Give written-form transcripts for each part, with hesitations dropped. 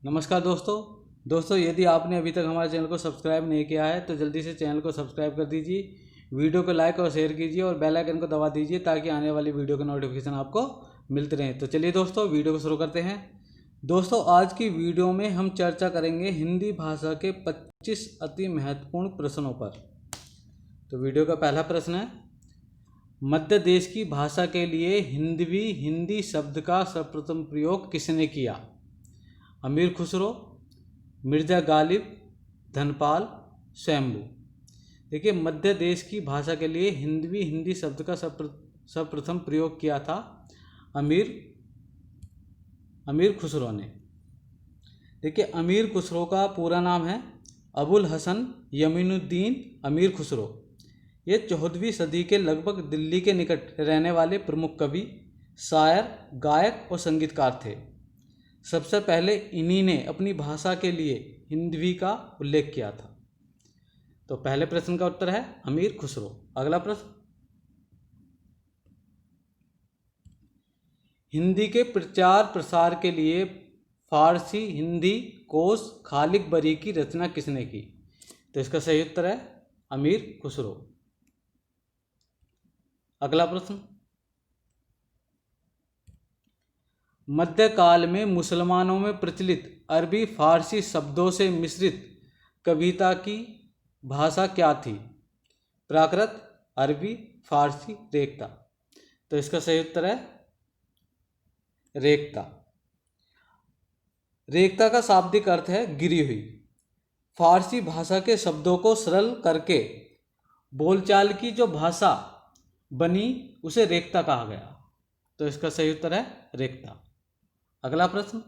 नमस्कार दोस्तों यदि आपने अभी तक हमारे चैनल को सब्सक्राइब नहीं किया है तो जल्दी से चैनल को सब्सक्राइब कर दीजिए, वीडियो को लाइक और शेयर कीजिए और बेल आइकन को दबा दीजिए ताकि आने वाली वीडियो के नोटिफिकेशन आपको मिलते रहें। तो चलिए दोस्तों वीडियो को शुरू करते हैं। दोस्तों आज की वीडियो में हम चर्चा करेंगे हिंदी भाषा के 25 अति महत्वपूर्ण प्रश्नों पर। तो वीडियो का पहला प्रश्न है, मध्य देश की भाषा के लिए हिंदी शब्द का सर्वप्रथम प्रयोग किसने किया? अमीर खुसरो, मिर्ज़ा गालिब, धनपाल, स्वयंभू। देखिए, मध्य देश की भाषा के लिए हिंदी शब्द का सर्वप्रथम प्रयोग किया था अमीर खुसरो ने। देखिए, अमीर खुसरो का पूरा नाम है अबुल हसन यमीनुद्दीन अमीर खुसरो। ये 14वीं सदी के लगभग दिल्ली के निकट रहने वाले प्रमुख कवि, शायर, गायक और संगीतकार थे। सबसे पहले इन्हीं ने अपनी भाषा के लिए हिंदवी का उल्लेख किया था। तो पहले प्रश्न का उत्तर है अमीर खुसरो। अगला प्रश्न, हिंदी के प्रचार प्रसार के लिए फारसी हिंदी कोश खालिक बरी की रचना किसने की? तो इसका सही उत्तर है अमीर खुसरो। अगला प्रश्न, मध्यकाल में मुसलमानों में प्रचलित अरबी फारसी शब्दों से मिश्रित कविता की भाषा क्या थी? प्राकृत, अरबी, फारसी, रेखता। तो इसका सही उत्तर है रेखता। रेखता का शाब्दिक अर्थ है गिरी हुई। फारसी भाषा के शब्दों को सरल करके बोलचाल की जो भाषा बनी उसे रेखता कहा गया। तो इसका सही उत्तर है रेखता। अगला प्रश्न,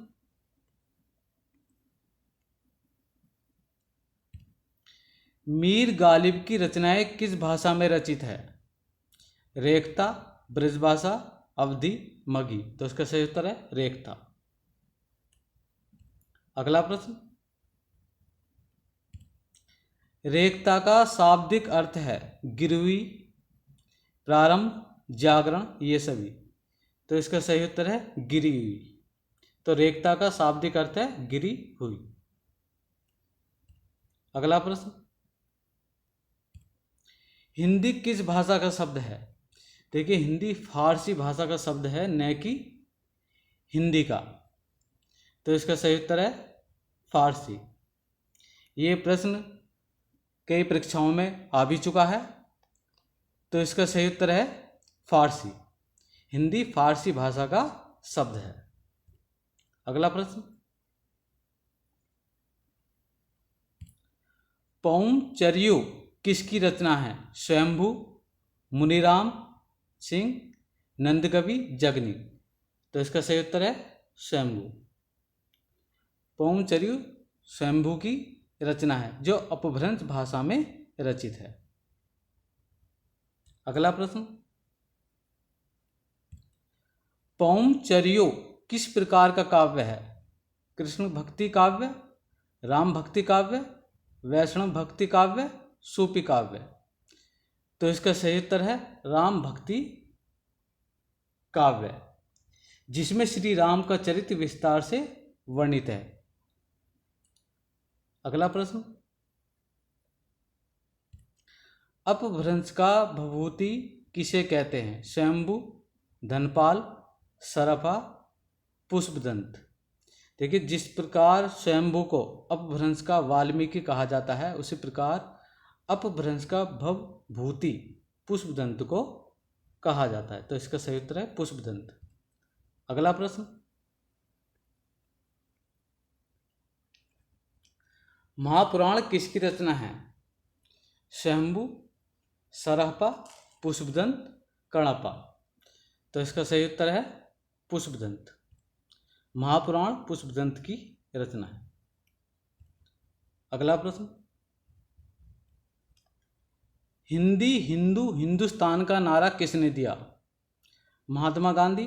मीर गालिब की रचनाएं किस भाषा में रचित है? रेखता, ब्रजभाषा, अवधी, मगही। तो इसका सही उत्तर है रेखता। अगला प्रश्न, रेखता का शाब्दिक अर्थ है गिरवी, प्रारंभ, जागरण, ये सभी। तो इसका सही उत्तर है गिरी हुई। तो रेखता का शाब्दिक अर्थ है गिरी हुई। अगला प्रश्न, हिंदी किस भाषा का शब्द है? देखिए, हिंदी फारसी भाषा का शब्द है, न कि हिंदी का। तो इसका सही उत्तर है फारसी। ये प्रश्न कई परीक्षाओं में आ भी चुका है। तो इसका सही उत्तर है फारसी। हिंदी फारसी भाषा का शब्द है। अगला प्रश्न, पौम चरियो किसकी रचना है? स्वयंभू, मुनिराम सिंह, नंदकवि, जगनी। तो इसका सही उत्तर है स्वयंभू। पौम चरियो स्वयंभू की रचना है जो अपभ्रंश भाषा में रचित है। अगला प्रश्न, पौम चरियो किस प्रकार का काव्य है? कृष्ण भक्ति काव्य, राम भक्ति काव्य, वैष्णव भक्ति काव्य, सूफी काव्य। तो इसका सही उत्तर है राम भक्ति काव्य, जिसमें श्री राम का चरित्र विस्तार से वर्णित है। अगला प्रश्न, अपभ्रंश का भभूति किसे कहते हैं? स्वयंभू, धनपाल, सरफा, पुष्पदंत। देखिए, जिस प्रकार स्वयंभू को अपभ्रंश का वाल्मीकि कहा जाता है, उसी प्रकार अपभ्रंश का भवभूति पुष्पदंत को कहा जाता है। तो इसका सही उत्तर है पुष्पदंत। अगला प्रश्न, महापुराण किसकी रचना है? स्वयंभू, सरहपा, पुष्पदंत, कणपा। तो इसका सही उत्तर है पुष्पदंत। महापुराण पुष्पदंत की रचना है। अगला प्रश्न, हिंदी हिंदू हिंदुस्तान का नारा किसने दिया? महात्मा गांधी,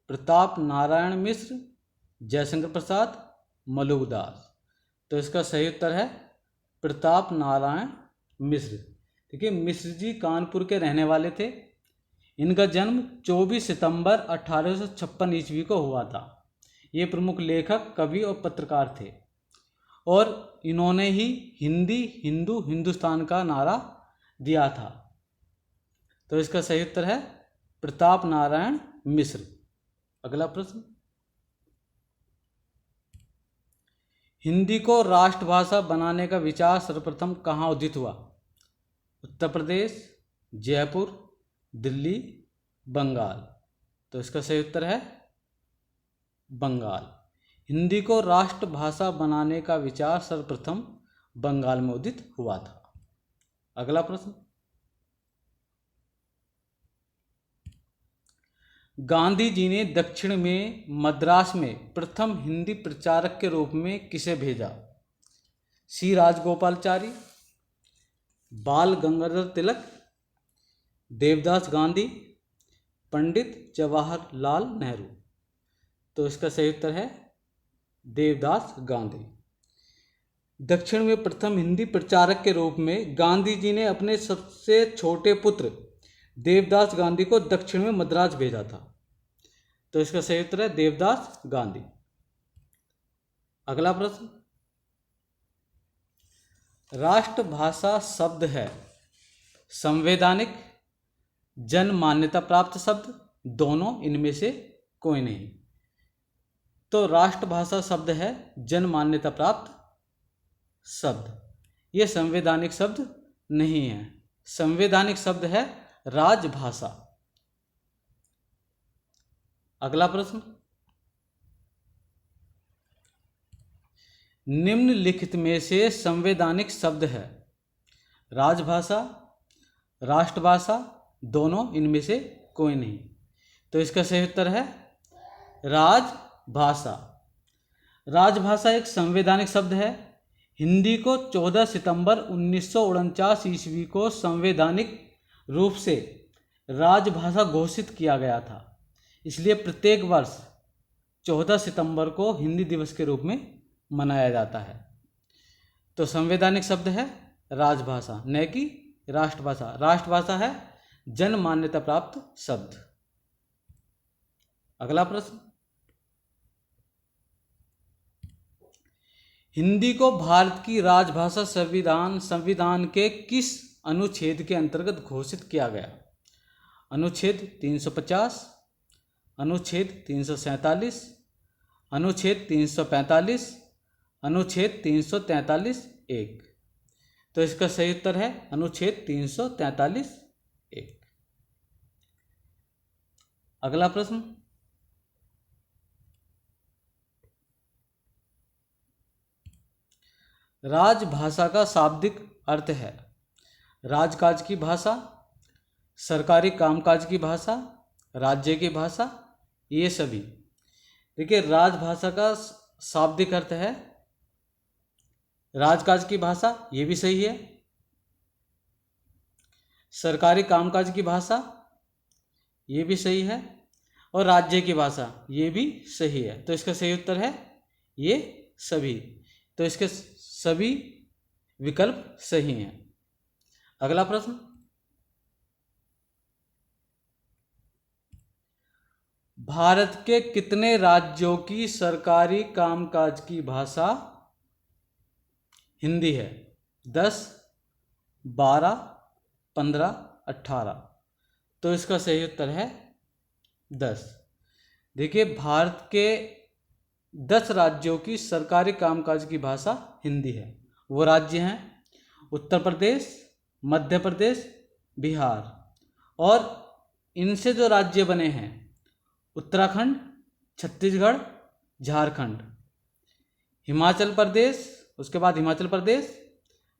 प्रताप नारायण मिश्र, जयशंकर प्रसाद, मलुकदास। तो इसका सही उत्तर है प्रताप नारायण मिश्र। देखिए, मिश्र जी कानपुर के रहने वाले थे। इनका जन्म 24 सितंबर 1856 ईस्वी को हुआ था। ये प्रमुख लेखक, कवि और पत्रकार थे और इन्होंने ही हिंदी, हिंदू, हिंदुस्तान का नारा दिया था। तो इसका सही उत्तर है प्रताप नारायण मिश्र। अगला प्रश्न, हिंदी को राष्ट्रभाषा बनाने का विचार सर्वप्रथम कहाँ उदित हुआ? उत्तर प्रदेश, जयपुर, दिल्ली, बंगाल। तो इसका सही उत्तर है बंगाल। हिंदी को राष्ट्रभाषा बनाने का विचार सर्वप्रथम बंगाल में उदित हुआ था। अगला प्रश्न, गांधी जी ने दक्षिण में मद्रास में प्रथम हिंदी प्रचारक के रूप में किसे भेजा? सी राजगोपालचारी, बाल गंगाधर तिलक, देवदास गांधी, पंडित जवाहरलाल नेहरू। तो इसका सही उत्तर है देवदास गांधी। दक्षिण में प्रथम हिंदी प्रचारक के रूप में गांधी जी ने अपने सबसे छोटे पुत्र देवदास गांधी को दक्षिण में मद्रास भेजा था। तो इसका सही उत्तर है देवदास गांधी। अगला प्रश्न, राष्ट्रभाषा शब्द है संवैधानिक, जन मान्यता प्राप्त शब्द, दोनों, इनमें से कोई नहीं। तो राष्ट्रभाषा शब्द है जन मान्यता प्राप्त शब्द। यह संवैधानिक शब्द नहीं है। संवैधानिक शब्द है राजभाषा। अगला प्रश्न, निम्नलिखित में से संवैधानिक शब्द है राजभाषा, राष्ट्रभाषा, दोनों, इनमें से कोई नहीं। तो इसका सही उत्तर है राजभाषा। राजभाषा एक संवैधानिक शब्द है। हिंदी को 14 सितंबर 1949 ईस्वी को संवैधानिक रूप से राजभाषा घोषित किया गया था। इसलिए प्रत्येक वर्ष 14 सितंबर को हिंदी दिवस के रूप में मनाया जाता है। तो संवैधानिक शब्द है राजभाषा, न कि राष्ट्रभाषा। राष्ट्रभाषा है जन मान्यता प्राप्त शब्द। अगला प्रश्न, हिंदी को भारत की राजभाषा संविधान के किस अनुच्छेद के अंतर्गत घोषित किया गया? अनुच्छेद 350, अनुच्छेद 347, अनुच्छेद 345, अनुच्छेद 343(1). तो इसका सही उत्तर है अनुच्छेद 343(1). अगला प्रश्न, राजभाषा का शाब्दिक अर्थ है राजकाज की भाषा, सरकारी कामकाज की भाषा, राज्य की भाषा, ये सभी। देखिए, राजभाषा का शाब्दिक अर्थ है राजकाज की भाषा, ये भी सही है। सरकारी कामकाज की भाषा, ये भी सही है। और राज्य की भाषा, ये भी सही है। तो इसका सही उत्तर है ये सभी। तो इसके सभी विकल्प सही हैं। अगला प्रश्न, भारत के कितने राज्यों की सरकारी कामकाज की भाषा हिंदी है? 10, 12, 15, 18। तो इसका सही उत्तर है 10। देखिए, भारत के 10 राज्यों की सरकारी कामकाज की भाषा हिंदी है। वो राज्य हैं उत्तर प्रदेश, मध्य प्रदेश, बिहार। और इनसे जो राज्य बने हैं उत्तराखंड, छत्तीसगढ़, झारखंड, हिमाचल प्रदेश, उसके बाद हिमाचल प्रदेश,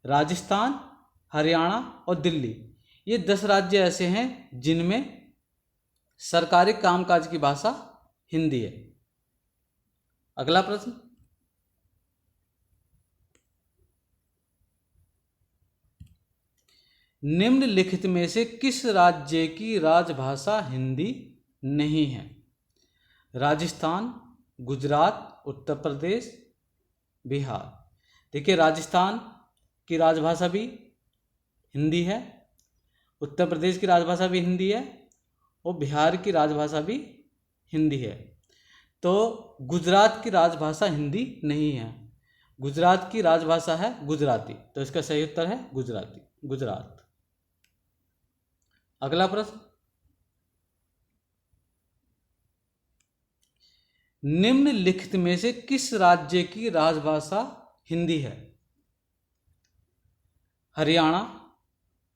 राजस्थान, हरियाणा और दिल्ली। ये 10 राज्य ऐसे हैं जिनमें सरकारी कामकाज की भाषा हिंदी है। अगला प्रश्न, निम्नलिखित में से किस राज्य की राजभाषा हिंदी नहीं है? राजस्थान, गुजरात, उत्तर प्रदेश, बिहार। देखिए, राजस्थान की राजभाषा भी हिंदी है, उत्तर प्रदेश की राजभाषा भी हिंदी है और बिहार की राजभाषा भी हिंदी है। तो गुजरात की राजभाषा हिंदी नहीं है, गुजरात की राजभाषा है गुजराती, तो इसका सही उत्तर है गुजराती, गुजरात। अगला प्रश्न, निम्नलिखित में से किस राज्य की राजभाषा हिंदी है? हरियाणा,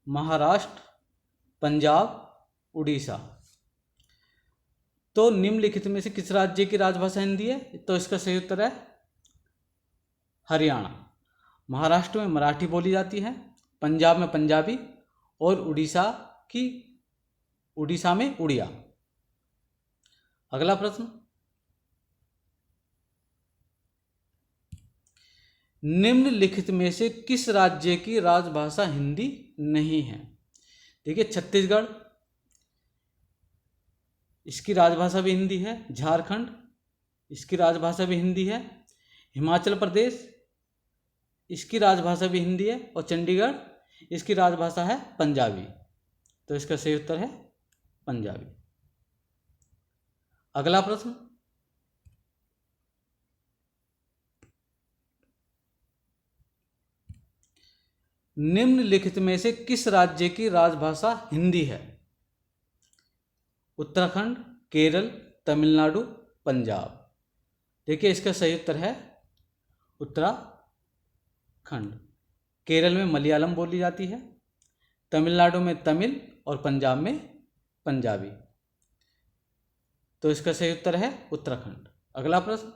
महाराष्ट्र, पंजाब, उड़ीसा। तो निम्नलिखित में से किस राज्य की राजभाषा हिंदी है? तो इसका सही उत्तर है हरियाणा। महाराष्ट्र में मराठी बोली जाती है, पंजाब में पंजाबी और उड़ीसा में उड़िया। अगला प्रश्न, निम्नलिखित में से किस राज्य की राजभाषा हिंदी नहीं है? देखिए, छत्तीसगढ़, इसकी राजभाषा भी हिंदी है। झारखंड, इसकी राजभाषा भी हिंदी है। हिमाचल प्रदेश, इसकी राजभाषा भी हिंदी है। और चंडीगढ़, इसकी राजभाषा है पंजाबी, तो इसका सही उत्तर है पंजाबी। अगला प्रश्न, निम्नलिखित में से किस राज्य की राजभाषा हिंदी है? उत्तराखंड, केरल, तमिलनाडु, पंजाब। देखिए, इसका सही उत्तर है उत्तराखंड। केरल में मलयालम बोली जाती है, तमिलनाडु में तमिल और पंजाब में पंजाबी, तो इसका सही उत्तर है उत्तराखंड। अगला प्रश्न,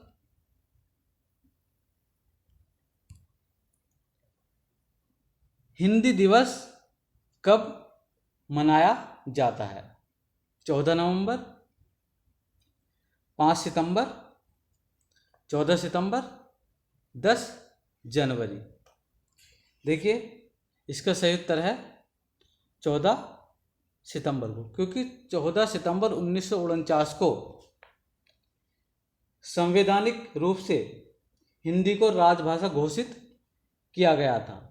हिंदी दिवस कब मनाया जाता है? 14 नवंबर, 5 सितंबर, 14 सितंबर, 10 जनवरी। देखिए, इसका सही उत्तर है 14 सितंबर को, क्योंकि 14 सितंबर 1949 को संवैधानिक रूप से हिंदी को राजभाषा घोषित किया गया था।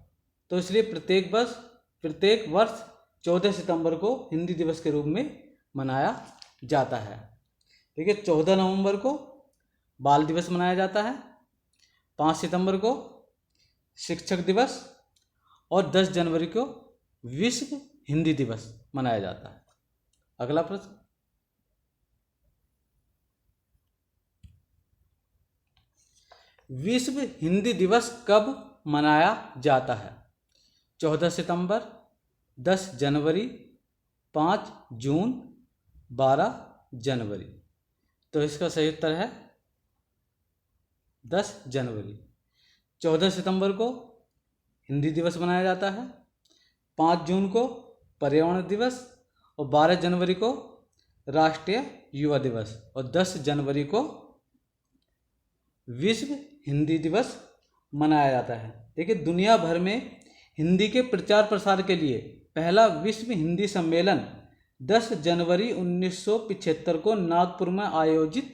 तो इसलिए प्रत्येक वर्ष 14 सितंबर को हिंदी दिवस के रूप में मनाया जाता है। देखिए, 14 नवंबर को बाल दिवस मनाया जाता है, 5 सितंबर को शिक्षक दिवस और 10 जनवरी को विश्व हिंदी दिवस मनाया जाता है। अगला प्रश्न, विश्व हिंदी दिवस कब मनाया जाता है? 14 सितंबर, 10 जनवरी, 5 जून, 12 जनवरी। तो इसका सही उत्तर है 10 जनवरी। 14 सितंबर को हिंदी दिवस मनाया जाता है, 5 जून को पर्यावरण दिवस और 12 जनवरी को राष्ट्रीय युवा दिवस और 10 जनवरी को विश्व हिंदी दिवस मनाया जाता है। देखिए, दुनिया भर में हिंदी के प्रचार प्रसार के लिए पहला विश्व हिंदी सम्मेलन 10 जनवरी 1975 को नागपुर में आयोजित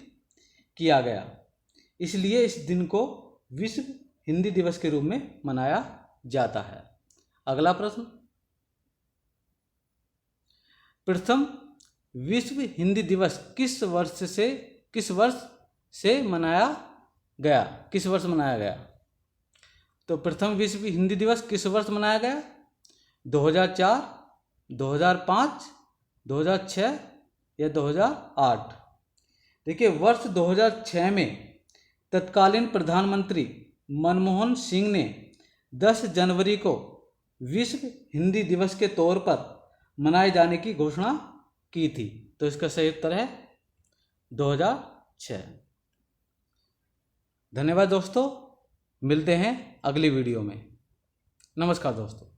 किया गया, इसलिए इस दिन को विश्व हिंदी दिवस के रूप में मनाया जाता है। अगला प्रश्न, प्रथम विश्व हिंदी दिवस किस वर्ष से मनाया गया? किस वर्ष मनाया गया? तो प्रथम विश्व हिंदी दिवस किस वर्ष मनाया गया? 2004, 2005, 2006 या 2008? देखिए, वर्ष 2006 में तत्कालीन प्रधानमंत्री मनमोहन सिंह ने 10 जनवरी को विश्व हिंदी दिवस के तौर पर मनाए जाने की घोषणा की थी, तो इसका सही उत्तर है 2006। धन्यवाद दोस्तों, मिलते हैं अगली वीडियो में। नमस्कार दोस्तों।